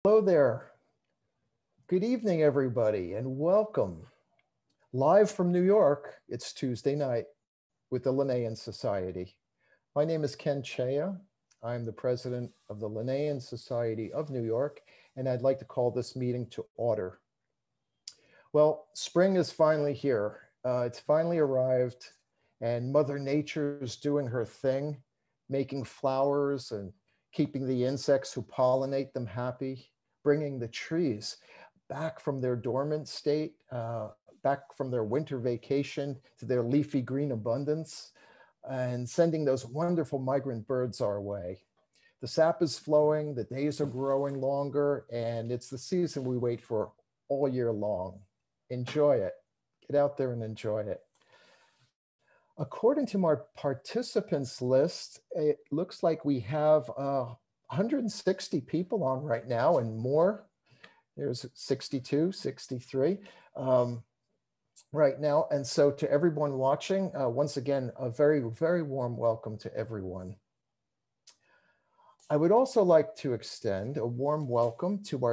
Hello there. Good evening, everybody, and welcome. Live from New York, it's Tuesday night with the Linnaean Society. My name is Ken Chaya. I'm the president of the Linnaean Society of New York, and I'd like to call this meeting to order. Well, spring is finally here. It's finally arrived, and Mother Nature is doing her thing, making flowers and keeping the insects who pollinate them happy, bringing the trees back from their dormant state, back from their winter vacation to their leafy green abundance, and sending those wonderful migrant birds our way. The sap is flowing, the days are growing longer, and it's the season we wait for all year long. Enjoy it. Get out there and enjoy it. According to my participants list, it looks like we have 160 people on right now and more. There's 62, 63 right now. And so to everyone watching, once again, a very, very warm welcome to everyone. I would also like to extend a warm welcome to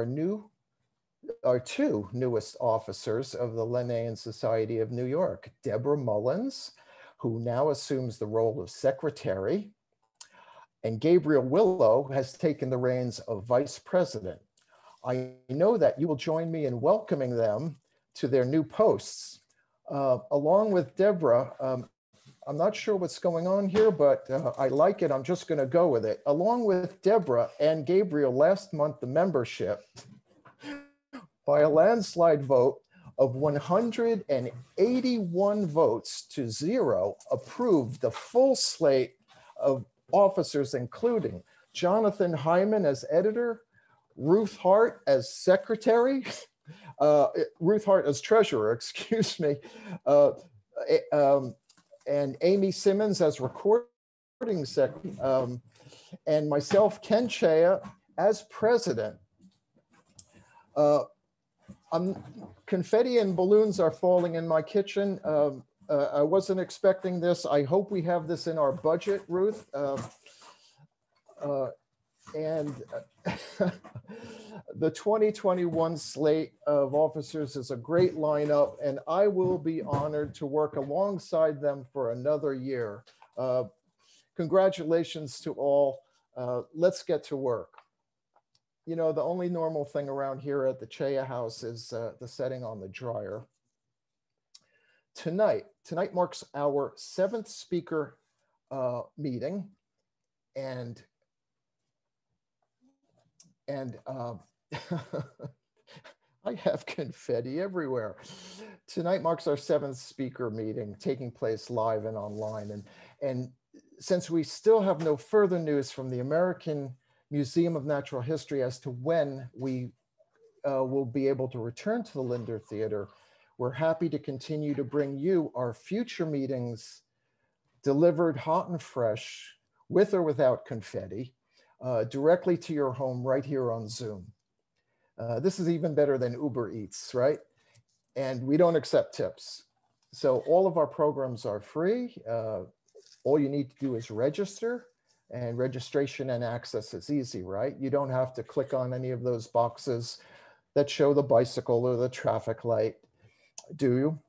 our two newest officers of the Linnaean Society of New York, Deborah Mullins, who now assumes the role of secretary, and Gabriel Willow has taken the reins of vice president. I know that you will join me in welcoming them to their new posts. Along with Deborah, I'm not sure what's going on here, but I like it. I'm just going to go with it. Along with Deborah and Gabriel, last month, the membership, by a landslide vote of 181 votes to 0, approved the full slate of officers, including Jonathan Hyman as editor, Ruth Hart as secretary, Ruth Hart as treasurer, excuse me, and Amy Simmons as recording secretary, and myself, Ken Chaya, as president. Confetti and balloons are falling in my kitchen. I wasn't expecting this. I hope we have this in our budget, Ruth. And the 2021 slate of officers is a great lineup, and I will be honored to work alongside them for another year. Congratulations to all. Let's get to work. You know, the only normal thing around here at the Chaya House is the setting on the dryer. Tonight marks our 7th speaker meeting, and I have confetti everywhere. Tonight marks our 7th speaker meeting, taking place live and online. And since we still have no further news from the American Museum of Natural History as to when we will be able to return to the Linder Theater, we're happy to continue to bring you our future meetings delivered hot and fresh, with or without confetti, directly to your home right here on Zoom. This is even better than Uber Eats, right? And we don't accept tips. So all of our programs are free. All you need to do is register. And registration and access is easy, right? You don't have to click on any of those boxes that show the bicycle or the traffic light, do you?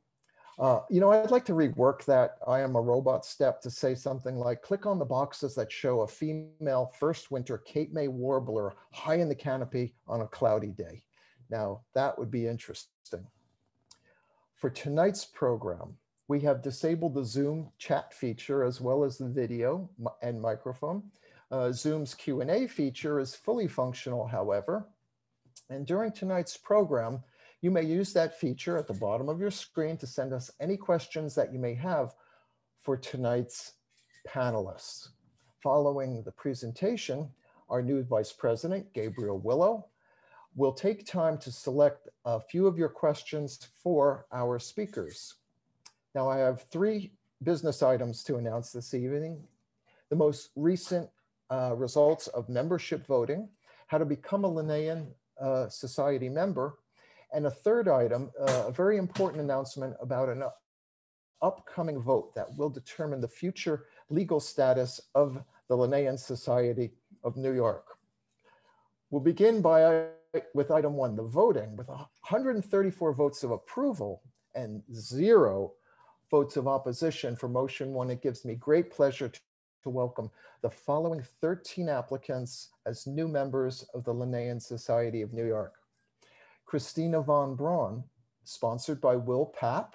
You know, I'd like to rework that I am a robot step to say something like, click on the boxes that show a female first winter Cape May warbler high in the canopy on a cloudy day. Now, that would be interesting. For tonight's program, we have disabled the Zoom chat feature as well as the video and microphone. Zoom's Q&A feature is fully functional, however. And during tonight's program, you may use that feature at the bottom of your screen to send us any questions that you may have for tonight's panelists. Following the presentation, our new Vice President, Gabriel Willow, will take time to select a few of your questions for our speakers. Now, I have 3 business items to announce this evening. The most recent results of membership voting, how to become a Linnaean Society member, and a third item, a very important announcement about an upcoming vote that will determine the future legal status of the Linnaean Society of New York. We'll begin by with item 1, the voting, with 134 votes of approval and 0 votes of opposition for motion 1, it gives me great pleasure to welcome the following 13 applicants as new members of the Linnaean Society of New York. Christina von Braun, sponsored by Will Papp.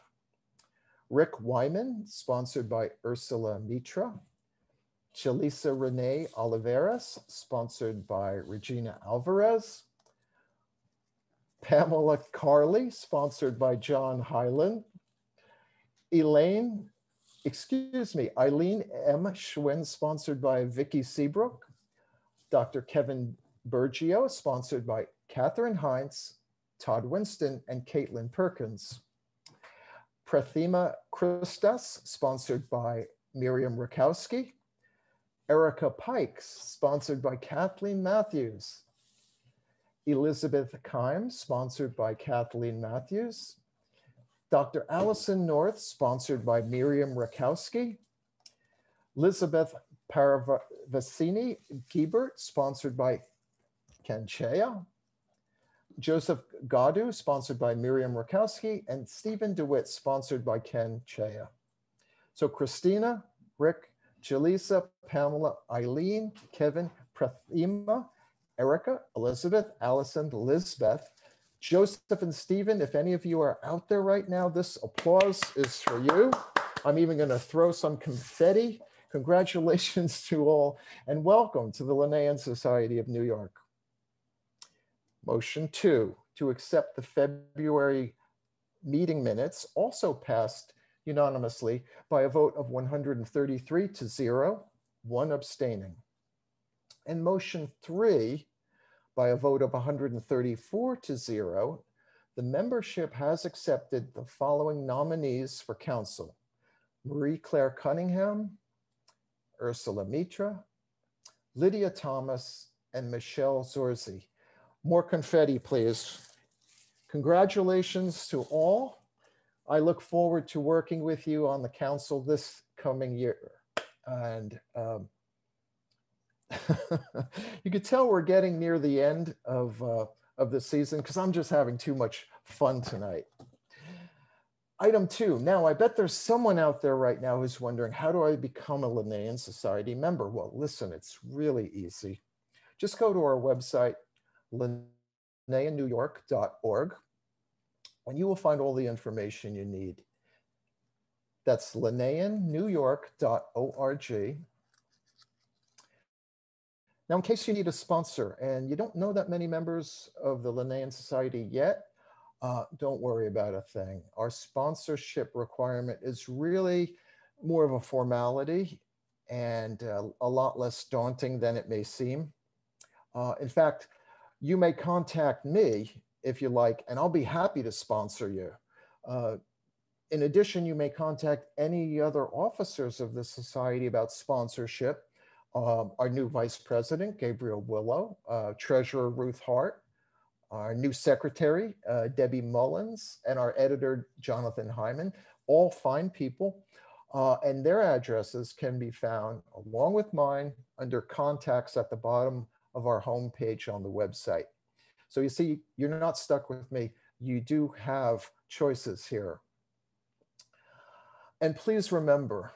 Rick Wyman, sponsored by Ursula Mitra. Chalisa Renee Oliveras, sponsored by Regina Alvarez. Pamela Carley, sponsored by John Hyland. Eileen M. Schwinn, sponsored by Vicky Seabrook. Dr. Kevin Bergio, sponsored by Catherine Heinz, Todd Winston, and Caitlin Perkins. Prathima Christas, sponsored by Miriam Rakowski. Erica Pikes, sponsored by Kathleen Matthews. Elizabeth Kimes, sponsored by Kathleen Matthews. Dr. Allison North, sponsored by Miriam Rakowski. Elizabeth Paravasini Giebert, sponsored by Ken Chaya. Joseph Gadu, sponsored by Miriam Rakowski, and Stephen DeWitt, sponsored by Ken Chaya. So Christina, Rick, Jaleesa, Pamela, Eileen, Kevin, Prathima, Erica, Elizabeth, Allison, Lisbeth, Joseph, and Stephen. If any of you are out there right now, this applause is for you. I'm even going to throw some confetti. Congratulations to all, and welcome to the Linnaean Society of New York. Motion 2, to accept the February meeting minutes, also passed unanimously by a vote of 133 to 0, 1 abstaining. And motion 3, by a vote of 134 to 0, the membership has accepted the following nominees for council: Marie Claire Cunningham, Ursula Mitra, Lydia Thomas, and Michelle Zorzi. More confetti, please. Congratulations to all. I look forward to working with you on the council this coming year. And you could tell we're getting near the end of the season because I'm just having too much fun tonight. Item 2. Now, I bet there's someone out there right now who's wondering, how do I become a Linnaean Society member? Well, listen, it's really easy. Just go to our website, linnaeannewyork.org, and you will find all the information you need. That's linnaeannewyork.org. Now, in case you need a sponsor and you don't know that many members of the Linnaean Society yet, don't worry about a thing. Our sponsorship requirement is really more of a formality and a lot less daunting than it may seem. In fact, you may contact me if you like, and I'll be happy to sponsor you. In addition, you may contact any other officers of the Society about sponsorship. Our new Vice President, Gabriel Willow, Treasurer Ruth Hart, our new Secretary, Debbie Mullins, and our editor, Jonathan Hyman, all fine people. And their addresses can be found, along with mine, under contacts at the bottom of our homepage on the website. So you see, you're not stuck with me. You do have choices here. And please remember,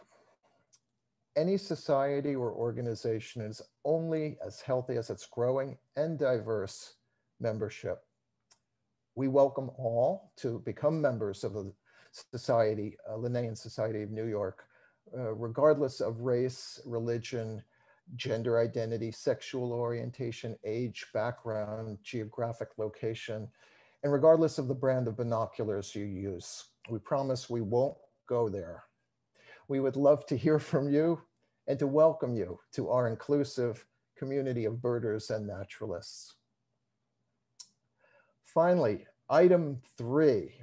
any society or organization is only as healthy as its growing and diverse membership. We welcome all to become members of the Society, Linnaean Society of New York, regardless of race, religion, gender identity, sexual orientation, age, background, geographic location, and regardless of the brand of binoculars you use. We promise we won't go there. We would love to hear from you and to welcome you to our inclusive community of birders and naturalists. Finally, item 3,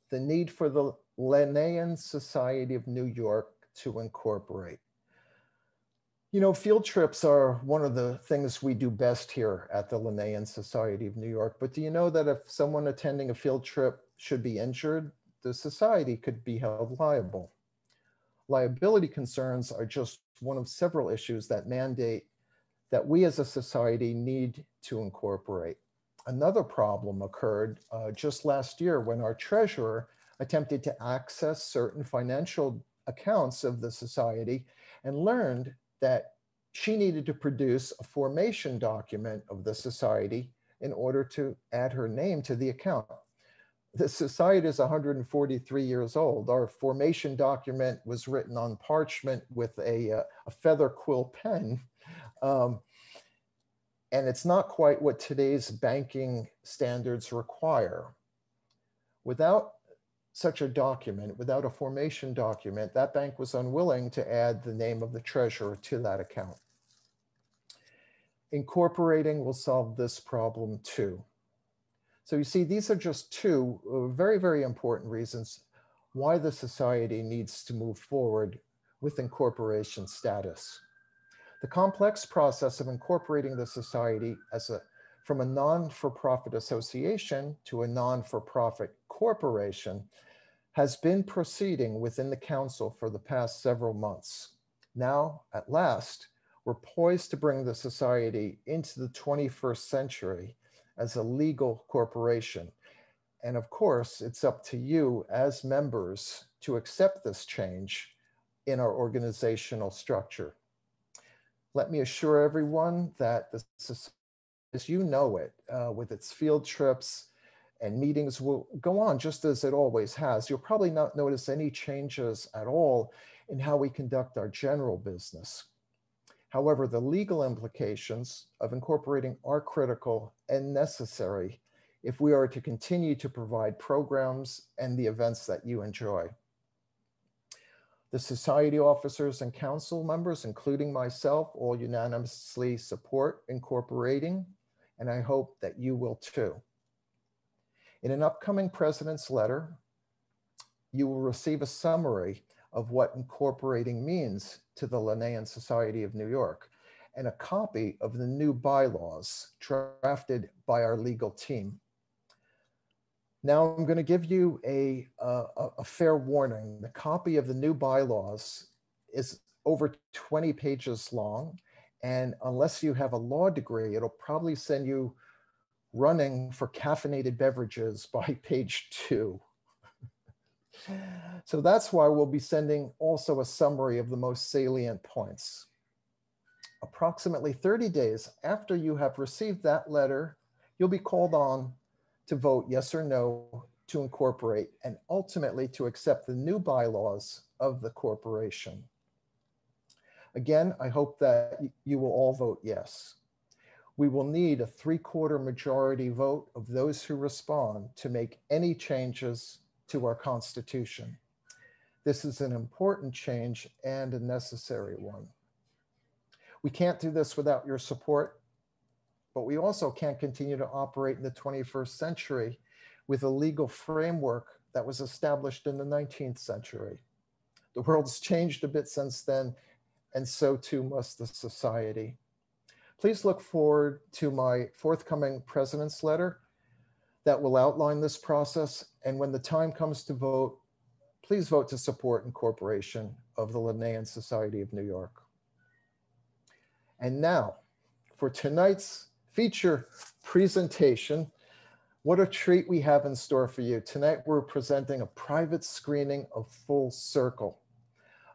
the need for the Linnaean Society of New York to incorporate. You know, field trips are one of the things we do best here at the Linnaean Society of New York, but do you know that if someone attending a field trip should be injured, the society could be held liable? Liability concerns are just one of several issues that mandate that we as a society need to incorporate. Another problem occurred just last year when our treasurer attempted to access certain financial accounts of the society and learned that she needed to produce a formation document of the society in order to add her name to the account. The society is 143 years old. Our formation document was written on parchment with a feather quill pen. And it's not quite what today's banking standards require. Without such a document, without a formation document, that bank was unwilling to add the name of the treasurer to that account. Incorporating will solve this problem too. So you see, these are just two very, very important reasons why the society needs to move forward with incorporation status. The complex process of incorporating the society from a non-for-profit association to a non-for-profit corporation has been proceeding within the council for the past several months. Now, at last, we're poised to bring the society into the 21st century as a legal corporation. And of course, it's up to you as members to accept this change in our organizational structure. Let me assure everyone that the society, as you know it, with its field trips and meetings, will go on just as it always has. You'll probably not notice any changes at all in how we conduct our general business. However, the legal implications of incorporating are critical and necessary if we are to continue to provide programs and the events that you enjoy. The society officers and council members, including myself, all unanimously support incorporating, and I hope that you will too. In an upcoming president's letter, you will receive a summary of what incorporating means to the Linnean Society of New York and a copy of the new bylaws drafted by our legal team. Now I'm going to give you a fair warning. The copy of the new bylaws is over 20 pages long, and unless you have a law degree, it'll probably send you running for caffeinated beverages by page 2. So that's why we'll be sending also a summary of the most salient points. Approximately 30 days after you have received that letter, you'll be called on to vote yes or no to incorporate and ultimately to accept the new bylaws of the corporation. Again, I hope that you will all vote yes. We will need a 3/4 majority vote of those who respond to make any changes to our Constitution. This is an important change and a necessary one. We can't do this without your support, but we also can't continue to operate in the 21st century with a legal framework that was established in the 19th century. The world's changed a bit since then, and so too must the society. Please look forward to my forthcoming president's letter that will outline this process. And when the time comes to vote, please vote to support incorporation of the Linnean Society of New York. And now for tonight's feature presentation. What a treat we have in store for you. Tonight, we're presenting a private screening of Full Circle,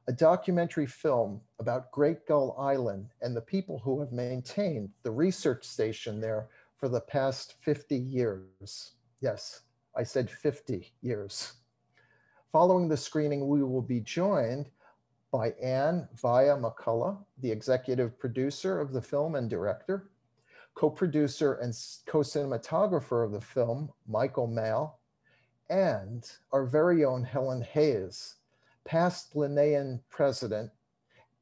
a documentary film about Great Gull Island and the people who have maintained the research station there for the past 50 years. Yes, I said 50 years. Following the screening, we will be joined by Anne Via McCollough, the executive producer of the film and director, co-producer and co-cinematographer of the film, Michael Mail, and our very own Helen Hays, past Linnean president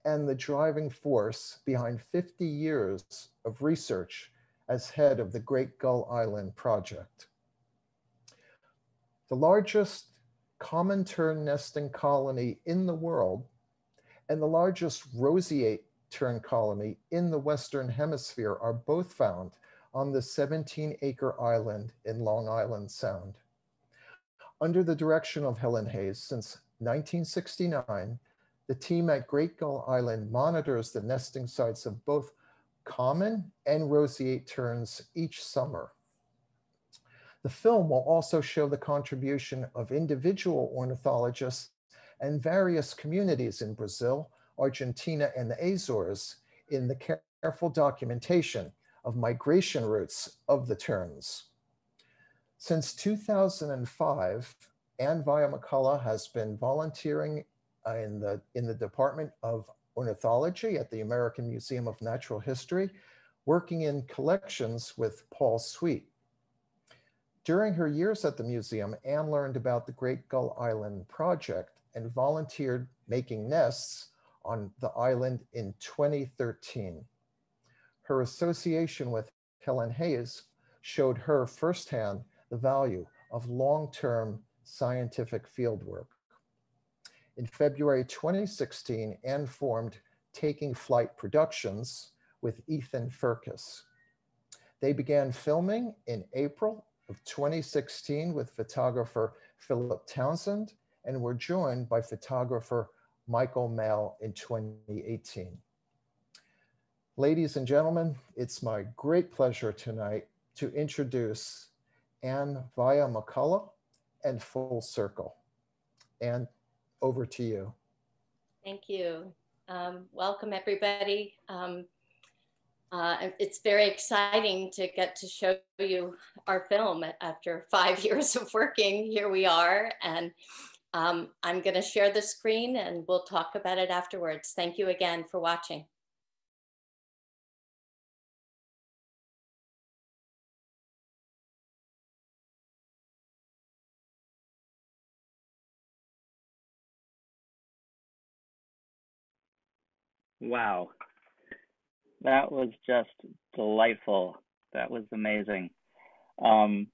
and the driving force behind 50 years of research as head of the Great Gull Island Project. The largest common tern nesting colony in the world and the largest roseate tern colony in the Western Hemisphere are both found on the 17-acre island in Long Island Sound. Under the direction of Helen Hays, since 1969, the team at Great Gull Island monitors the nesting sites of both common and roseate terns each summer. The film will also show the contribution of individual ornithologists and various communities in Brazil, Argentina, and the Azores in the careful documentation of migration routes of the terns. Since 2005, Anne Via McCollough has been volunteering in the Department of Ornithology at the American Museum of Natural History, working in collections with Paul Sweet. During her years at the museum, Anne learned about the Great Gull Island project and volunteered making nests on the island in 2013. Her association with Helen Hays showed her firsthand the value of long-term scientific fieldwork. In February 2016, Anne formed Taking Flight Productions with Ethan Firkus. They began filming in April of 2016 with photographer Philip Townsend and were joined by photographer Michael Mail in 2018. Ladies and gentlemen, it's my great pleasure tonight to introduce Anne Via McCollough and Full Circle. Anne, over to you. Thank you. Welcome, everybody. It's very exciting to get to show you our film after 5 years of working. Here we are, and I'm going to share the screen and we'll talk about it afterwards. Thank you again for watching. Wow, that was just delightful. That was amazing. Hi,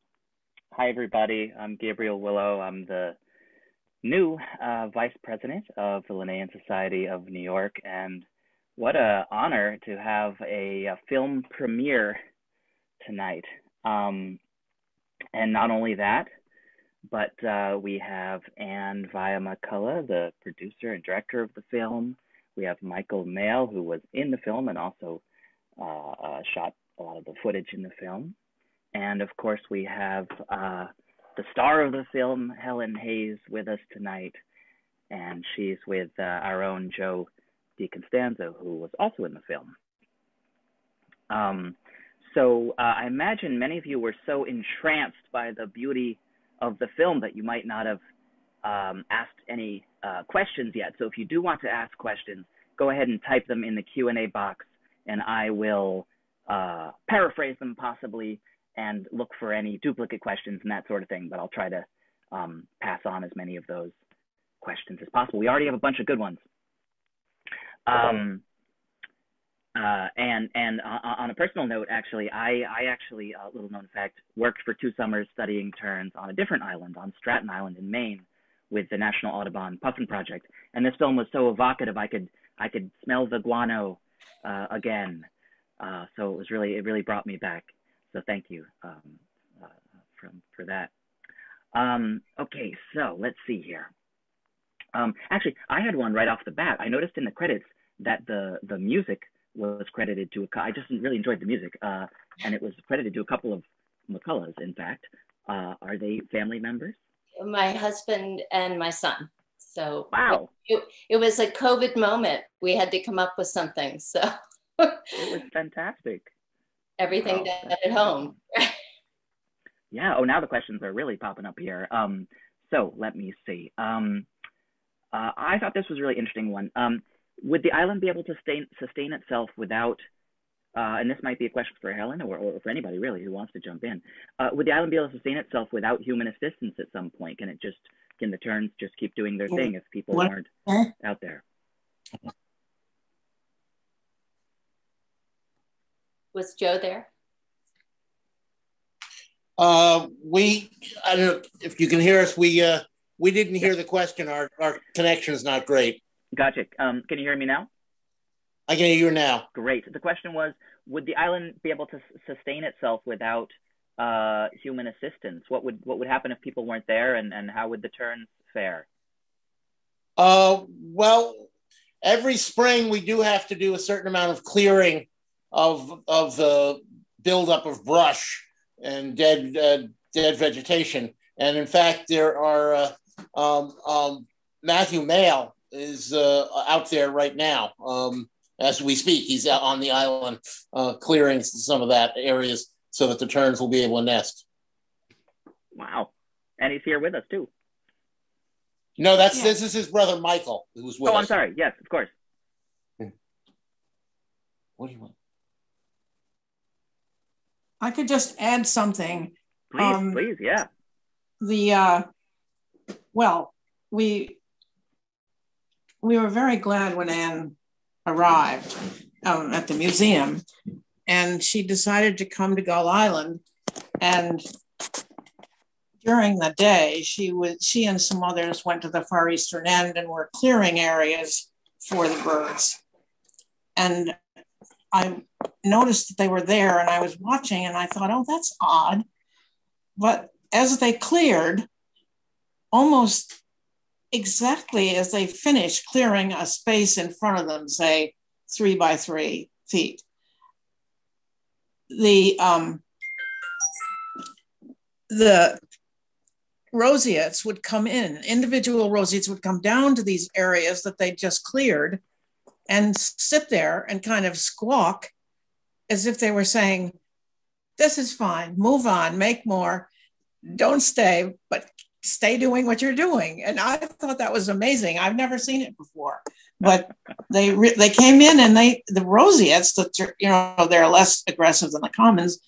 everybody. I'm Gabriel Willow. I'm the new Vice President of the Linnaean Society of New York, and what an honor to have a film premiere tonight. And not only that, but we have Anne Via McCollough, the producer and director of the film. We have Michael Mail, who was in the film and also shot a lot of the footage in the film. And of course, we have the star of the film, Helen Hays, with us tonight. And she's with our own Joe DiCostanzo, who was also in the film. So I imagine many of you were so entranced by the beauty of the film that you might not have asked any questions yet. So if you do want to ask questions, go ahead and type them in the Q&A box, and I will paraphrase them possibly and look for any duplicate questions and that sort of thing. But I'll try to pass on as many of those questions as possible. We already have a bunch of good ones. And on a personal note, actually, I actually, a little known fact, worked for 2 summers studying terns on a different island, on Stratton Island in Maine, with the National Audubon Puffin Project. And this film was so evocative, I could smell the guano again. So it really brought me back. So thank you for that. Okay, so let's see here. Actually, I had one right off the bat. I noticed in the credits that the music was credited to I just really enjoyed the music, and it was credited to a couple of McCulloughs, in fact. Are they family members? My husband and my son. So wow, it was a COVID moment. We had to come up with something. So it was fantastic. Everything done at home. Yeah. Oh, now the questions are really popping up here. So let me see. I thought this was a really interesting one. Would the island be able to sustain itself without, and this might be a question for Helen or for anybody really who wants to jump in, would the island be able to sustain itself without human assistance at some point? Can the terns just keep doing their thing if people aren't out there? Was Joe there? I don't know if you can hear us. We didn't hear the question. Our connection is not great. Gotcha. Can you hear me now? I can hear you now. Great. The question was, would the island be able to sustain itself without human assistance? What would happen if people weren't there, and how would the terns fare? Well, every spring we do have to do a certain amount of clearing of the buildup of brush and dead vegetation. And in fact, there are Matthew Mayle is out there right now as we speak. He's out on the island clearing some of that areas so that the terns will be able to nest. Wow, and he's here with us too. No, this is his brother Michael who's with us. Oh, I'm sorry. Yes, of course. What do you want? I could just add something. Please, yeah. Well, we were very glad when Anne arrived at the museum, and she decided to come to Gull Island. And during the day, she and some others went to the far eastern end and were clearing areas for the birds. And I noticed that they were there, and I was watching, and I thought, oh, that's odd. But as they cleared, almost exactly as they finished clearing a space in front of them, say 3 by 3 feet, the roseates would come in, individual roseates would come down to these areas that they just cleared and sit there and kind of squawk as if they were saying, this is fine, move on, make more, don't stay, but stay doing what you're doing. And I thought that was amazing. I've never seen it before, but they came in, and the roseates, that they're less aggressive than the commons,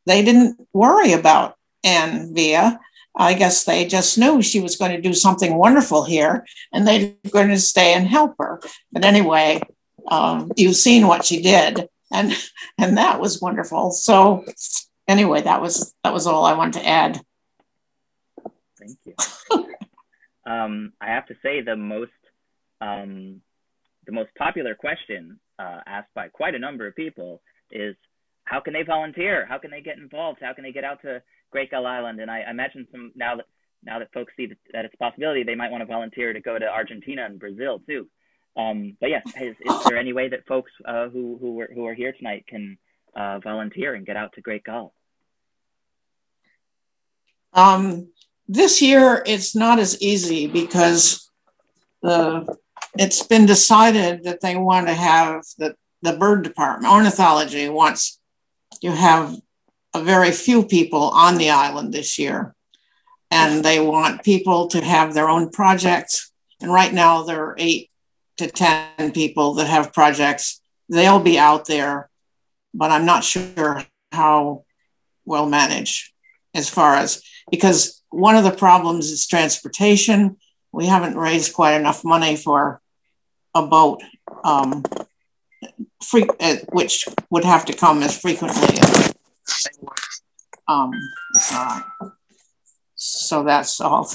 they didn't worry about Anne Via. I guess they just knew she was going to do something wonderful here, and they were going to stay and help her. But anyway, you've seen what she did, and that was wonderful. So anyway, that was all I wanted to add. Thank you. I have to say the most popular question asked by quite a number of people is, how can they volunteer? How can they get involved? How can they get out to Great Gull Island? And I imagine now that folks see that it's a possibility, they might want to volunteer to go to Argentina and Brazil too. But yes, is there any way that folks who are here tonight can volunteer and get out to Great Gull? This year it's not as easy because it's been decided that they want to have the bird department, ornithology wants to have a very few people on the island this year. And they want people to have their own projects. And right now there are 8 to 10 people that have projects. They'll be out there, but I'm not sure how well managed because one of the problems is transportation. We haven't raised quite enough money for a boat, which would have to come as frequently as so that's all.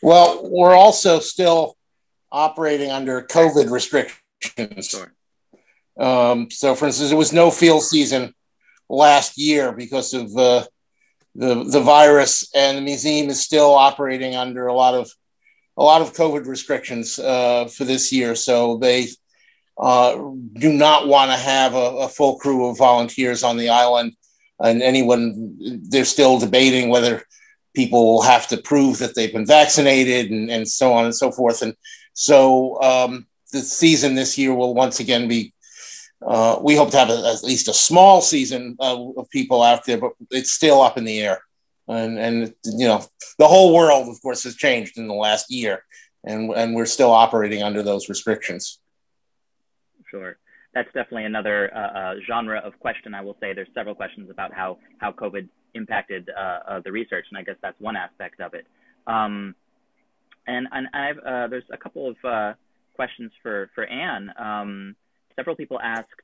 Well, we're also still operating under COVID restrictions. Sure. So, for instance, there was no field season last year because of the virus, and the museum is still operating under a lot of COVID restrictions for this year. So they do not want to have a full crew of volunteers on the island, and they're still debating whether people will have to prove that they've been vaccinated and so on and so forth. And so the season this year will once again be, we hope to have at least a small season of people out there, but it's still up in the air. And the whole world, of course, has changed in the last year, and we're still operating under those restrictions. Sure. That's definitely another genre of question. I will say there's several questions about how COVID impacted the research, and I guess that's one aspect of it. And I've there's a couple of questions for Anne. Several people asked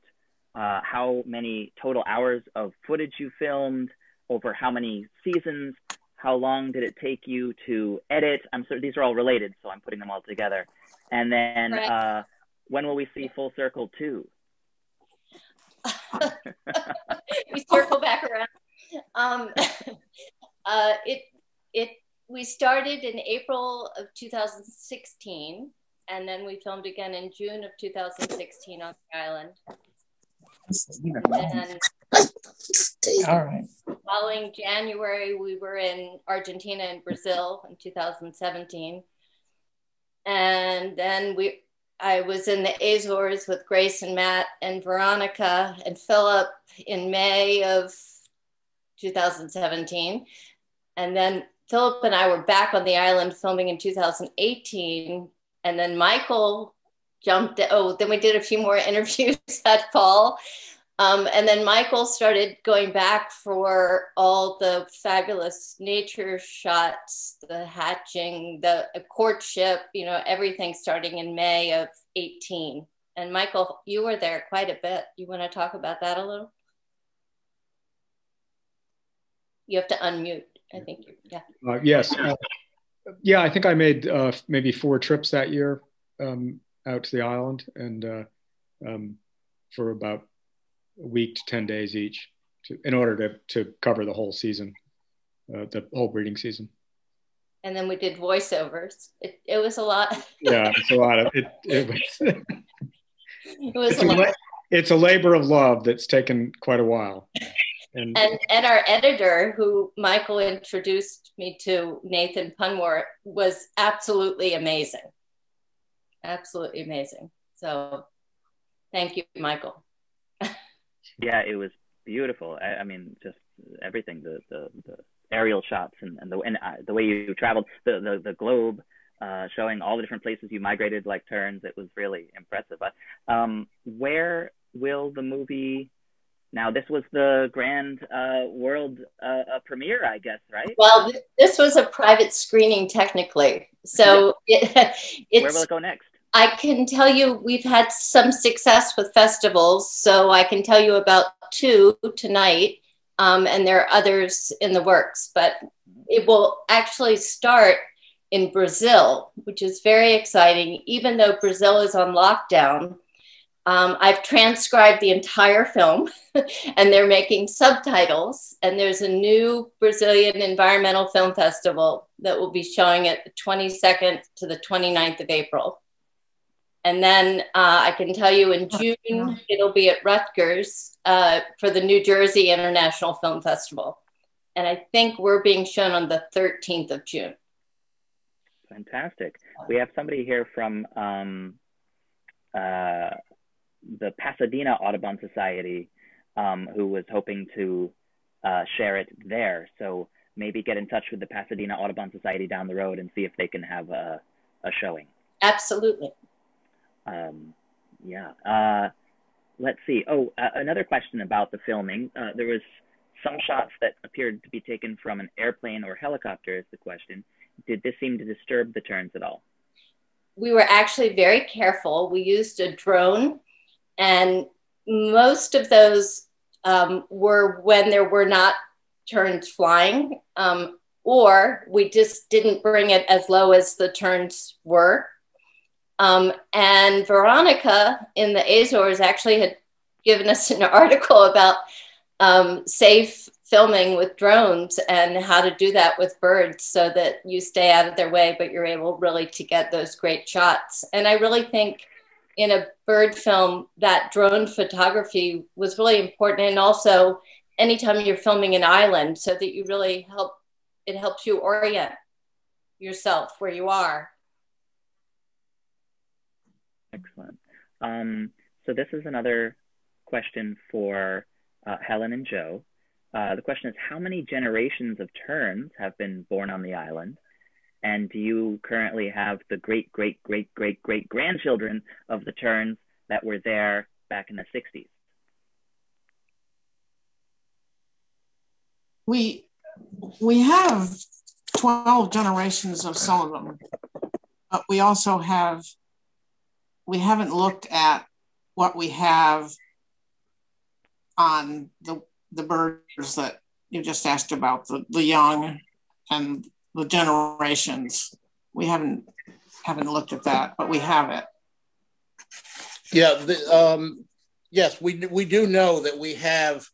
how many total hours of footage you filmed, over how many seasons, how long did it take you to edit? I'm sorry, these are all related, so I'm putting them all together. And then when will we see Full Circle 2? We circle back around. We started in April of 2016, and then we filmed again in June of 2016 on the island. And All right. following January, we were in Argentina and Brazil in 2017. And then I was in the Azores with Grace and Matt and Veronica and Philip in May of 2017. And then Philip and I were back on the island filming in 2018. And then Michael jumped, then we did a few more interviews that fall. And then Michael started going back for all the fabulous nature shots, the hatching, the courtship, everything starting in May of 18. And Michael, you were there quite a bit. You want to talk about that a little? You have to unmute, I think. Yes. Yeah, I think I made maybe 4 trips that year out to the island, and for about a week to 10 days each, in order to cover the whole season, the whole breeding season. And then we did voiceovers. It was a lot. Yeah, it's a lot of it. It's a labor of love that's taken quite a while. And our editor, who Michael introduced me to, Nathan Punmore, was absolutely amazing. Absolutely amazing. So thank you, Michael. Yeah, it was beautiful. I mean, just everything, the aerial shots and the way you traveled, the globe, showing all the different places you migrated like terns. It was really impressive. Where will the movie, now this was the grand world premiere, I guess, right? Well, this was a private screening technically. So where will it go next? I can tell you we've had some success with festivals, so I can tell you about 2 tonight, and there are others in the works, but it will actually start in Brazil, which is very exciting, even though Brazil is on lockdown. I've transcribed the entire film and they're making subtitles, and there's a new Brazilian environmental film festival that will be showing it the 22nd to the 29th of April. And then I can tell you in June, it'll be at Rutgers for the New Jersey International Film Festival. And I think we're being shown on the 13th of June. Fantastic. We have somebody here from the Pasadena Audubon Society who was hoping to share it there. So maybe get in touch with the Pasadena Audubon Society down the road and see if they can have a showing. Absolutely. Let's see. Oh, another question about the filming. There was some shots that appeared to be taken from an airplane or helicopter is the question. Did this seem to disturb the terns at all? We were actually very careful. We used a drone, and most of those were when there were not terns flying, or we just didn't bring it as low as the terns were. And Veronica in the Azores actually had given us an article about safe filming with drones and how to do that with birds so that you stay out of their way, but you're able really to get those great shots. And I really think in a bird film, that drone photography was really important. And also anytime you're filming an island, so that you really it helps you orient yourself where you are. Excellent. So this is another question for Helen and Joe. The question is, how many generations of terns have been born on the island? And do you currently have the great-great-great-great-great-grandchildren of the terns that were there back in the 60s? We have 12 generations of some of them, but we also we haven't looked at what we have on the birds that you just asked about, the young and the generations. We haven't looked at that, but we have it. Yeah, yes, we do know that we have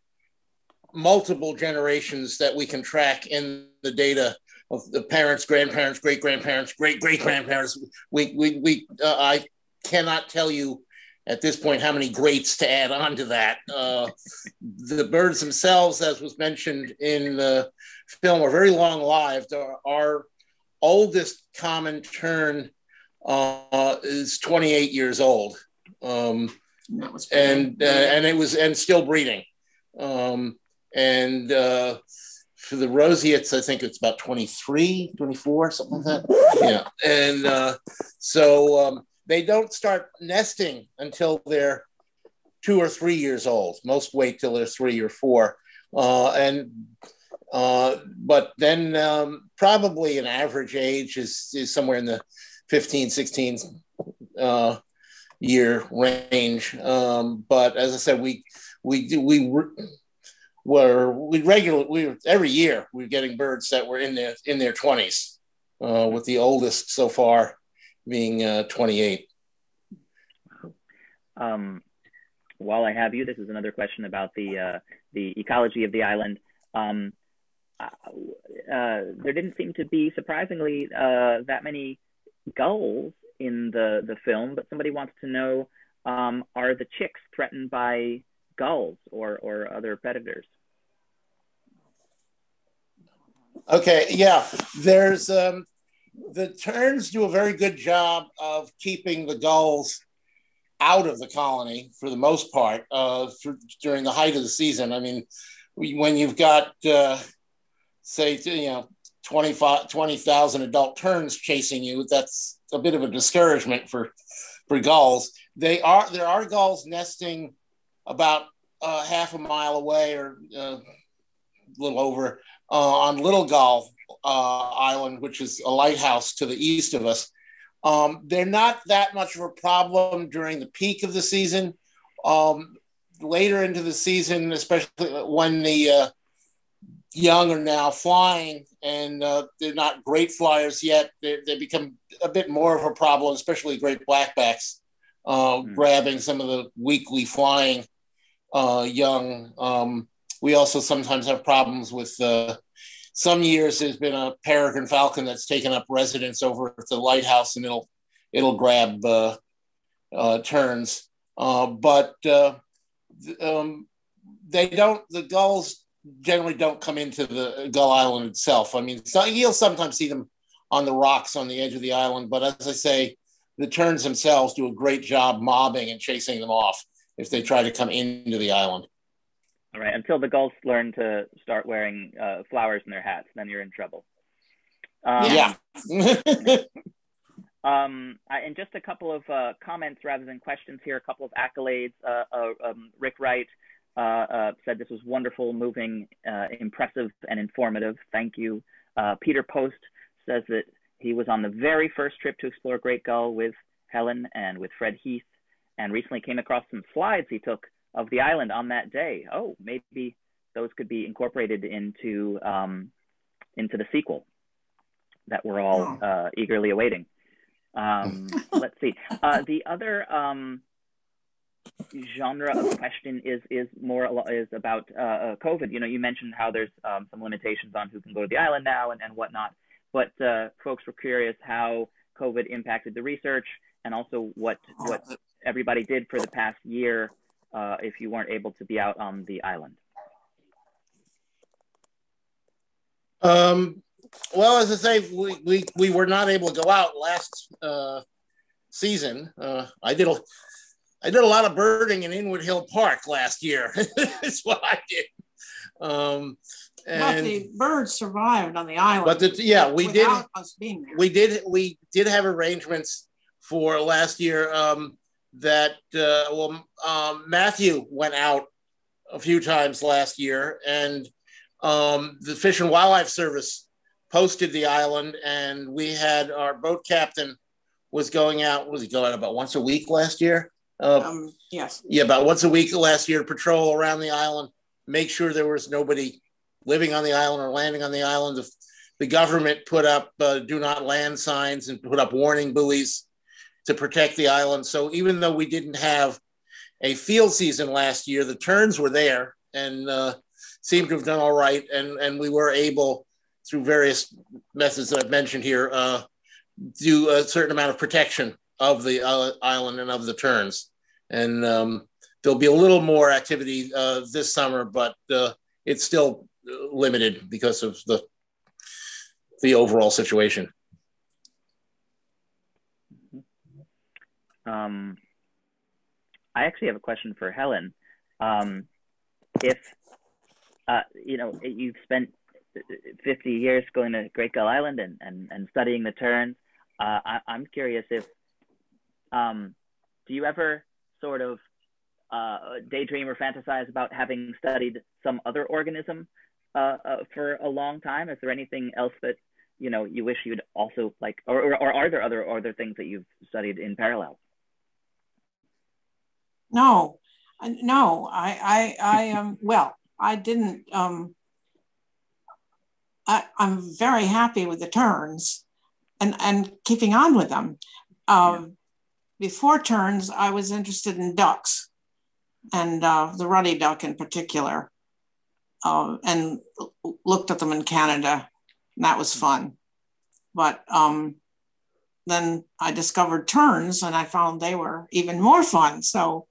multiple generations that we can track in the data of the parents, grandparents, great-grandparents, great-great-grandparents. I cannot tell you at this point how many greats to add on to that. The birds themselves, as was mentioned in the film, are very long-lived. Our oldest common tern is 28 years old, and still breeding. For the roseates, I think it's about 23, 24, something like that. Yeah, and so they don't start nesting until they're 2 or 3 years old. Most wait till they're 3 or 4, but then probably an average age is somewhere in the 15, 16 year range. But as I said, every year we're getting birds that were in their 20s, with the oldest so far being 28. While I have you, this is another question about the ecology of the island. There didn't seem to be, surprisingly, that many gulls in the film, but somebody wants to know, are the chicks threatened by gulls or other predators? Okay, yeah, there's the terns do a very good job of keeping the gulls out of the colony for the most part during the height of the season. I mean, when you've got say 20,000 adult terns chasing you, that's a bit of a discouragement for gulls. There are gulls nesting about half a mile away or a little over on Little Gull Island, which is a lighthouse to the east of us. They're not that much of a problem during the peak of the season. Later into the season, especially when the young are now flying and they're not great flyers yet, they become a bit more of a problem, especially great blackbacks, grabbing some of the weakly flying young. We also sometimes have problems with some years there's been a peregrine falcon that's taken up residence over at the lighthouse, and it'll grab terns. But the gulls generally don't come into the Gull Island itself. I mean, you'll sometimes see them on the rocks on the edge of the island, but as I say, the terns themselves do a great job mobbing and chasing them off if they try to come into the island. All right, until the gulls learn to start wearing flowers in their hats, then you're in trouble. Yeah. And just a couple of comments rather than questions here, a couple of accolades. Rick Wright said this was wonderful, moving, impressive, and informative. Thank you. Peter Post says that he was on the very first trip to explore Great Gull with Helen and with Fred Heath, and recently came across some slides he took of the island on that day. Oh, maybe those could be incorporated into the sequel that we're all eagerly awaiting. Let's see. The other genre of question is about COVID. You know, you mentioned how there's some limitations on who can go to the island now and whatnot, but folks were curious how COVID impacted the research, and also what everybody did for the past year if you weren't able to be out on the island. Well, as I say, we were not able to go out last season. I did a lot of birding in Inwood Hill Park last year. That's what I did. And but the birds survived on the island. But we did. Us being there. We did have arrangements for last year that Matthew went out a few times last year, and the Fish and Wildlife Service posted the island, and we had our boat captain was going out. Was he going out about once a week last year? Yes. Yeah, about once a week last year, patrol around the island, make sure there was nobody living on the island or landing on the island. If the government put up do not land signs and put up warning buoys to protect the island. So even though we didn't have a field season last year, the terns were there and seemed to have done all right. And we were able, through various methods that I've mentioned here, do a certain amount of protection of the island and of the terns. and there'll be a little more activity this summer, but it's still limited because of the overall situation. I actually have a question for Helen. If you've spent 50 years going to Great Gull Island and studying the terns, I'm curious if do you ever sort of daydream or fantasize about having studied some other organism for a long time? Is there anything else that you wish you'd also like, or are there other things that you've studied in parallel? No, well, I didn't. I'm very happy with the terns and keeping on with them. Before terns, I was interested in ducks and the ruddy duck in particular, and looked at them in Canada, and that was fun. But then I discovered terns and I found they were even more fun. So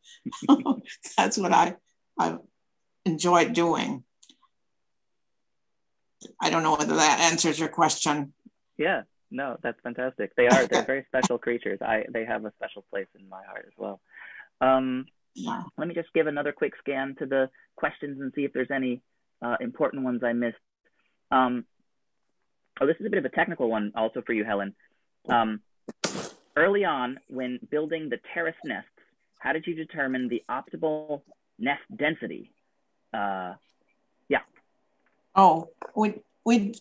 that's what I enjoyed doing. I don't know whether that answers your question. Yeah, no, that's fantastic. They're very special creatures. They have a special place in my heart as well. Yeah. Let me just give another quick scan to the questions and see if there's any important ones I missed. This is a bit of a technical one also for you, Helen. Early on, when building the terrace nests, how did you determine the optimal nest density? Oh, we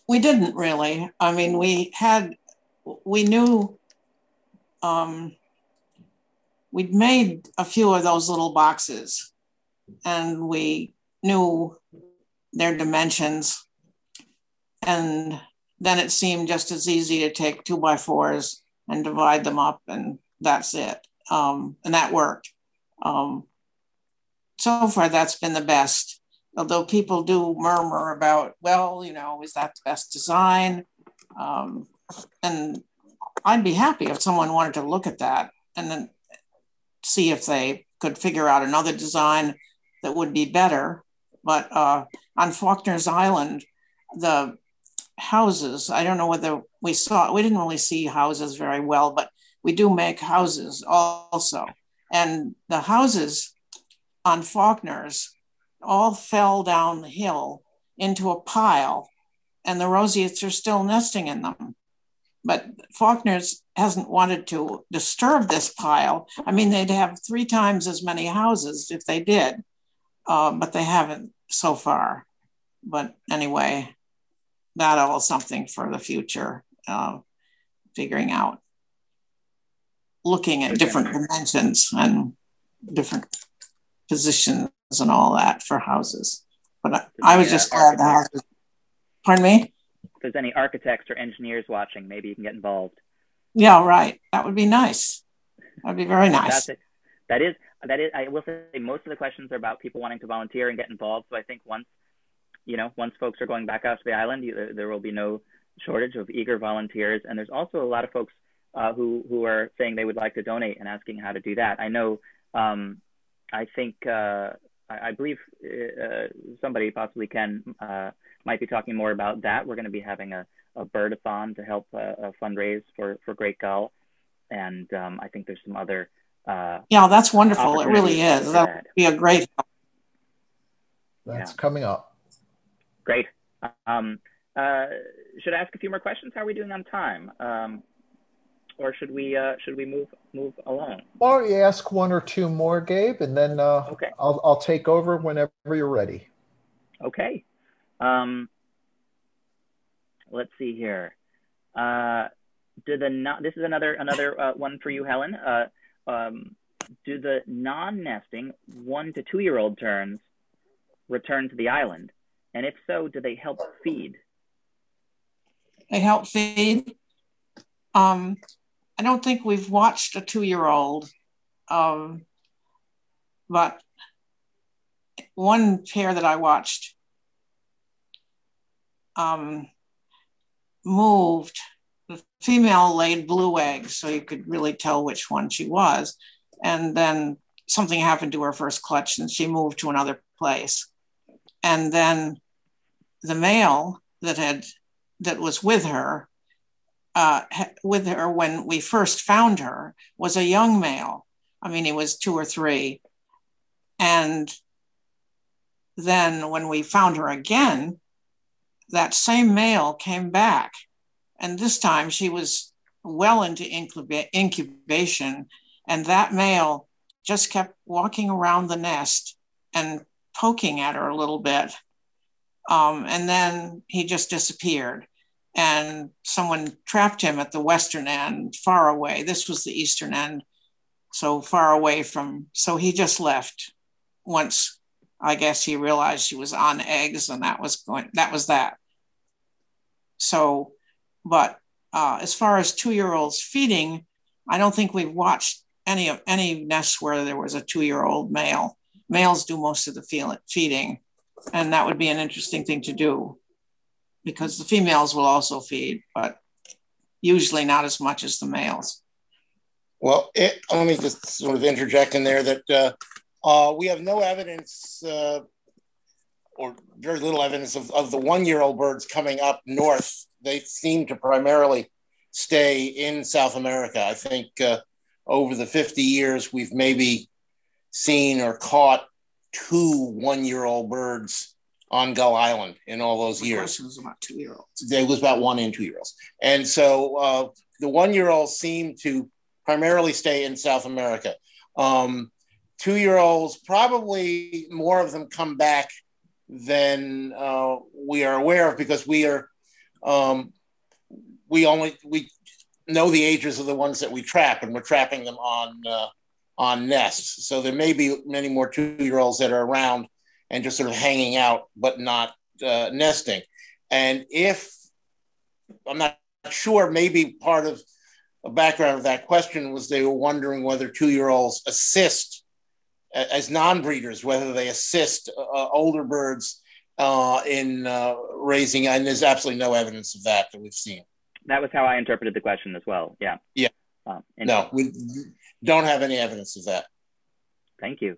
didn't really. I mean, we knew we'd made a few of those little boxes, and we knew their dimensions, and then it seemed just as easy to take 2x4s and divide them up, and that's it. And that worked. So far, that's been the best. Although people do murmur about, well, is that the best design? And I'd be happy if someone wanted to look at that and then see if they could figure out another design that would be better. But on Faulkner's Island, the houses, I don't know whether we didn't really see houses very well, but we do make houses also. And the houses on Faulkner's all fell down the hill into a pile, and the roseates are still nesting in them. But Faulkner's hasn't wanted to disturb this pile. I mean, they'd have 3 times as many houses if they did, but they haven't so far. But anyway, that all something for the future, figuring out, looking at different dimensions and different positions and all that for houses. But I was just glad the houses. Pardon me? If there's any architects or engineers watching, maybe you can get involved. Yeah, right. That would be nice. That'd be very nice. That is. I will say most of the questions are about people wanting to volunteer and get involved. So I think once folks are going back out to the island, there will be no shortage of eager volunteers. And there's also a lot of folks who are saying they would like to donate and asking how to do that. I know. I think. I believe somebody, possibly Ken, might be talking more about that. We're going to be having a bird-a-thon to help fundraise for Great Gull. And I think there's some other... yeah, that's wonderful. It really is. That would be a great help. That's coming up. Great. Should I ask a few more questions? How are we doing on time? Or should we move along? Why don't you ask 1 or 2 more, Gabe, and then okay. I'll take over whenever you're ready. Okay. Let's see here. This is another one for you, Helen. Do the non-nesting 1 to 2 year old terns return to the island? And if so, do they help feed? They help feed. I don't think we've watched a 2-year-old, but one pair that I watched moved. The female laid blue eggs, so you could really tell which one she was. And then something happened to her first clutch and she moved to another place. And then the male that was with her when we first found her was a young male. I mean, he was 2 or 3. And then when we found her again, that same male came back. And this time she was well into incubation. And that male just kept walking around the nest and poking at her a little bit. And then he just disappeared. And someone trapped him at the western end, far away. This was the eastern end, so far away from, so he just left once, I guess he realized she was on eggs, and that was that. So, but as far as 2-year-olds feeding, I don't think we've watched any nests where there was a 2-year-old male. Males do most of the feeding, and that would be an interesting thing to do, because the females will also feed, but usually not as much as the males. Well, let me just sort of interject in there that we have no evidence or very little evidence of the 1-year-old birds coming up north. They seem to primarily stay in South America. I think over the 50 years, we've maybe seen or caught 2 1-year-old birds on Gull Island in all those years. It was about 2-year-olds. There was about 1 and 2-year-olds. And so the 1-year-olds seem to primarily stay in South America. 2-year-olds, probably more of them come back than we are aware of, because we know the ages of the ones that we trap, and we're trapping them on nests. So there may be many more 2-year-olds that are around and just sort of hanging out, but not nesting. And if, I'm not sure, maybe part of the background of that question was they were wondering whether 2-year-olds assist as non-breeders, whether they assist older birds in raising, and there's absolutely no evidence of that we've seen. That was how I interpreted the question as well. Yeah. Yeah. No, we don't have any evidence of that. Thank you.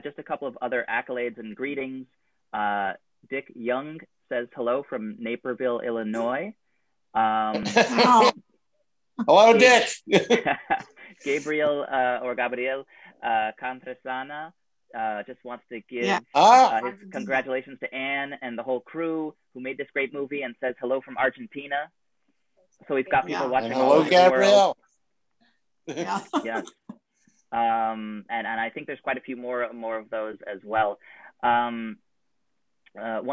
Just a couple of other accolades and greetings. Dick Young says hello from Naperville, Illinois. Hello, Dick. Gabriel Cantresana just wants to give his congratulations to Anne and the whole crew who made this great movie, and says hello from Argentina. So we've got people watching. And hello, Gabriel. Yeah. Yes. And I think there's quite a few more of those as well. One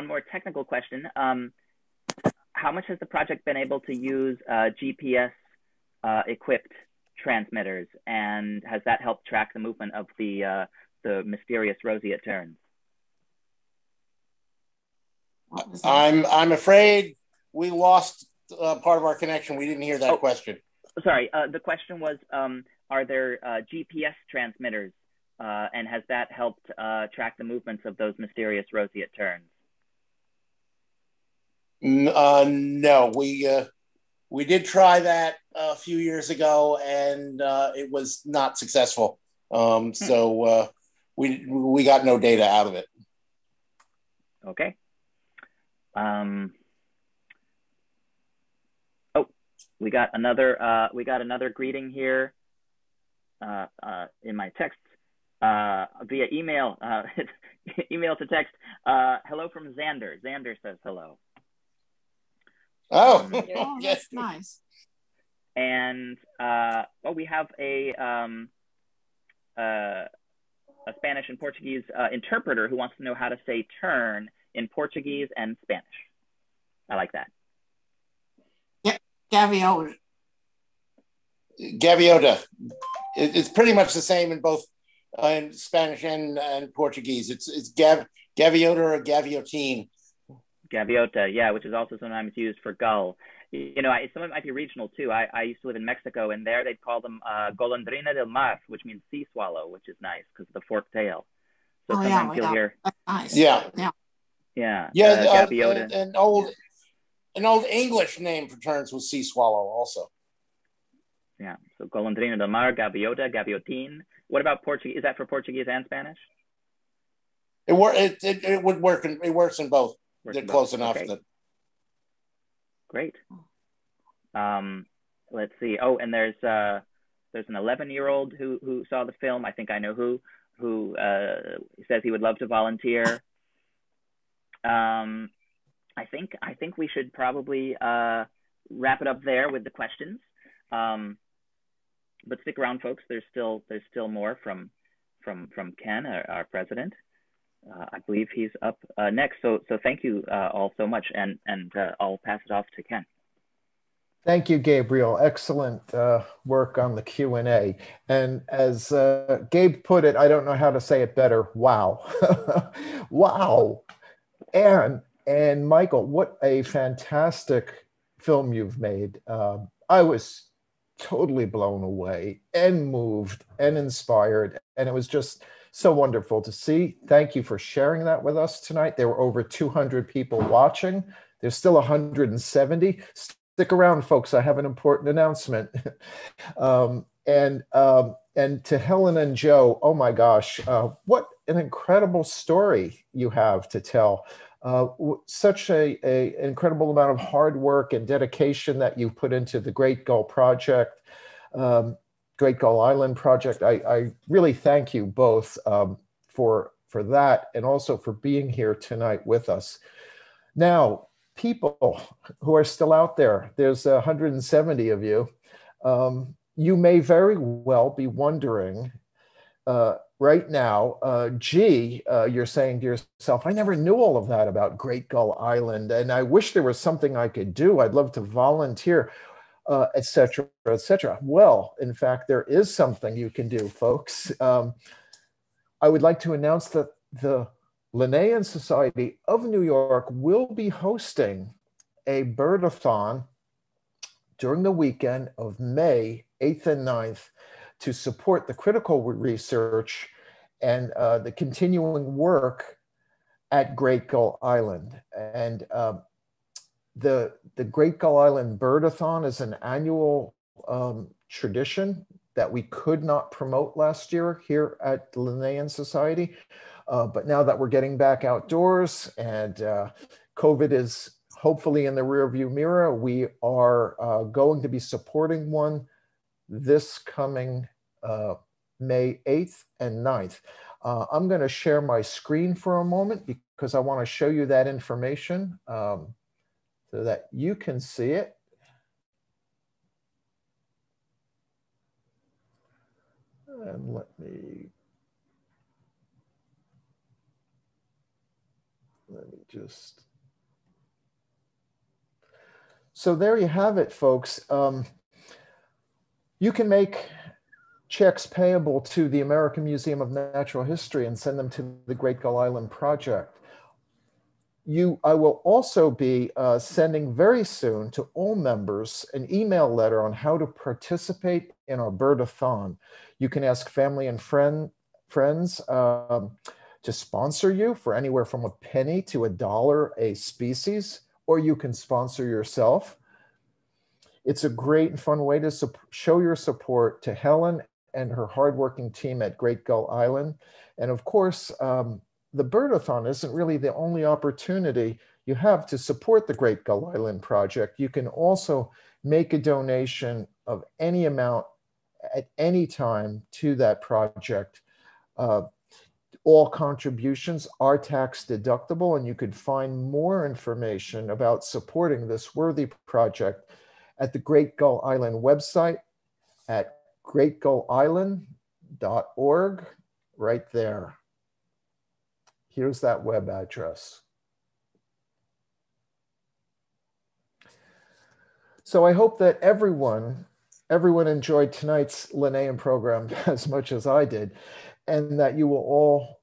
more technical question. How much has the project been able to use GPS equipped transmitters, and has that helped track the movement of the mysterious roseate terns? I'm afraid we lost part of our connection. We didn't hear that question. Sorry, the question was, are there GPS transmitters, and has that helped track the movements of those mysterious roseate terns? No, we did try that a few years ago, and it was not successful. So we got no data out of it. Okay. We got another greeting here in my text via email. Email to text. Hello from Xander. Xander says hello. Oh, that's nice. And we have a Spanish and Portuguese interpreter who wants to know how to say tern in Portuguese and Spanish. I like that. Yeah, gaviota. Gaviota. It's pretty much the same in both in Spanish and Portuguese. It's gaviota or gaviotine. Gaviota, yeah, which is also sometimes used for gull. You know, some of it might be regional too. I used to live in Mexico, and there they'd call them golondrina del mar, which means sea swallow, which is nice because of the forked tail. So sometimes you'll hear. That's nice. Yeah. Gaviota. An old English name for terns was sea swallow also. Yeah, so golondrina del mar, gaviota, gaviotin. What about Portuguese? Is that for Portuguese and Spanish? It would work. It works in both. They're close enough. Okay. Great. Let's see. Oh, and there's an 11-year-old who saw the film. I think I know who says he would love to volunteer. I think we should probably wrap it up there with the questions. But stick around, folks. There's still more from Ken, our president. I believe he's up next. So thank you all so much, and I'll pass it off to Ken. Thank you, Gabriel. Excellent work on the Q&A. And as Gabe put it, I don't know how to say it better. Wow. Wow. And Michael, what a fantastic film you've made. I was totally blown away and moved and inspired. And it was just so wonderful to see. Thank you for sharing that with us tonight. There were over 200 people watching. There's still 170. Stick around, folks. I have an important announcement. And to Helen and Joe, oh my gosh, what an incredible story you have to tell. Such an incredible amount of hard work and dedication that you put into the Great Gull Project, Great Gull Island Project. I really thank you both for that, and also for being here tonight with us. Now, people who are still out there, there's 170 of you. You may very well be wondering right now, gee, you're saying to yourself, I never knew all of that about Great Gull Island, and I wish there was something I could do. I'd love to volunteer, et cetera, et cetera. Well, in fact, there is something you can do, folks. I would like to announce that the Linnean Society of New York will be hosting a birdathon during the weekend of May 8th and 9th to support the critical research and the continuing work at Great Gull Island. And the Great Gull Island Birdathon is an annual tradition that we could not promote last year here at the Linnean Society. But now that we're getting back outdoors and COVID is hopefully in the rearview mirror, we are going to be supporting one this coming May 8th and 9th. I'm going to share my screen for a moment because I want to show you that information so that you can see it. And let me just, so there you have it, folks. You can make checks payable to the American Museum of Natural History and send them to the Great Gull Island Project. I will also be sending very soon to all members an email letter on how to participate in our birdathon. You can ask family and friends to sponsor you for anywhere from a penny to $1 a species, or you can sponsor yourself. It's a great and fun way to show your support to Helen and her hardworking team at Great Gull Island. And of course, the birdathon isn't really the only opportunity you have to support the Great Gull Island Project. You can also make a donation of any amount at any time to that project. All contributions are tax deductible, and you could find more information about supporting this worthy project at the Great Gull Island website at greatgullisland.org, right there. Here's that web address. So I hope that everyone enjoyed tonight's Linnean program as much as I did, and that you will all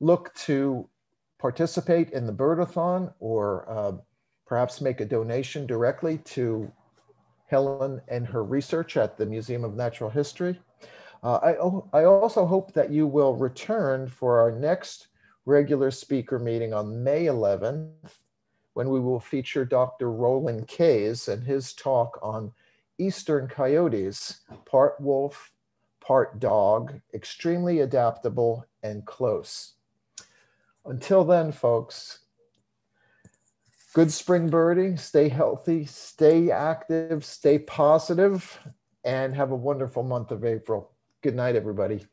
look to participate in the birdathon, or perhaps make a donation directly to Helen and her research at the Museum of Natural History. I also hope that you will return for our next regular speaker meeting on May 11th, when we will feature Dr. Roland Kays and his talk on eastern coyotes, part wolf, part dog, extremely adaptable and close. Until then, folks, good spring birding, stay healthy, stay active, stay positive, and have a wonderful month of April. Good night, everybody.